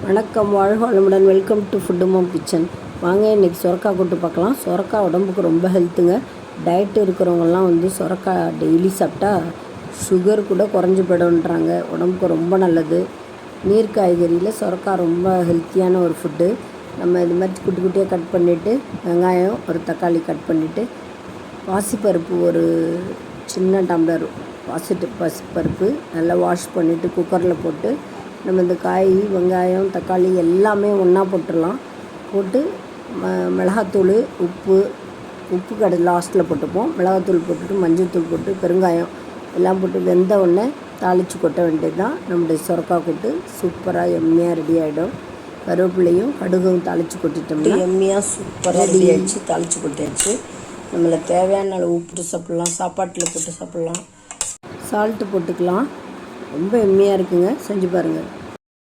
வணக்கம், வாழ்க வளமுடன். Welcome to food mom kitchen. வாங்க, இன்றைக்கி சுரக்காய் கூட்டு பார்க்கலாம். சுரக்காய் உடம்புக்கு ரொம்ப ஹெல்த்துங்க. டயட் இருக்கிறவங்கலாம் சுரக்காய் டெய்லி சாப்பிட்டா சுகர் கூட குறைஞ்சி போய்டுன்றாங்க. உடம்புக்கு ரொம்ப நல்லது. நீர் காய்கறியில் சுரக்காய் ரொம்ப ஹெல்த்தியான ஒரு ஃபுட்டு. நம்ம இது மாதிரி குட்டி குட்டியாக கட் பண்ணிவிட்டு, வெங்காயம் ஒரு தக்காளி கட் பண்ணிவிட்டு, பாசிப்பருப்பு ஒரு சின்ன டம்ளர் பாசிப்பருப்பு நல்லா வாஷ் பண்ணிவிட்டு குக்கரில் போட்டு நம்ம இந்த காய், வெங்காயம், தக்காளி எல்லாமே ஒன்றா போட்டுடலாம். போட்டு மிளகாத்தூள், உப்பு கடை லாஸ்ட்டில் போட்டுப்போம். மிளகாத்தூள் போட்டுட்டு மஞ்சள்தூள் போட்டு பெருங்காயம் எல்லாம் போட்டு வெந்த உடனே தாளித்து கொட்ட வேண்டியது தான். நம்முடைய சுரக்காய் கூட்டு சூப்பராக எம்மியாக ரெடி ஆகிடும். கருவேப்பிலையும் கடுகும் தாளித்து கொட்டிட்டோம்னா எம்மியாக சூப்பராக ரெடி ஆகிடுச்சு. தாளித்து கொட்டியாச்சு. நம்மளை தேவையான அளவு உப்பு சாப்பிட்லாம், சாப்பாட்டில் போட்டு சாப்பிட்லாம், சால்ட்டு போட்டுக்கலாம். ரொம்ப எம்மியாக இருக்குங்க. செஞ்சு பாருங்கள்.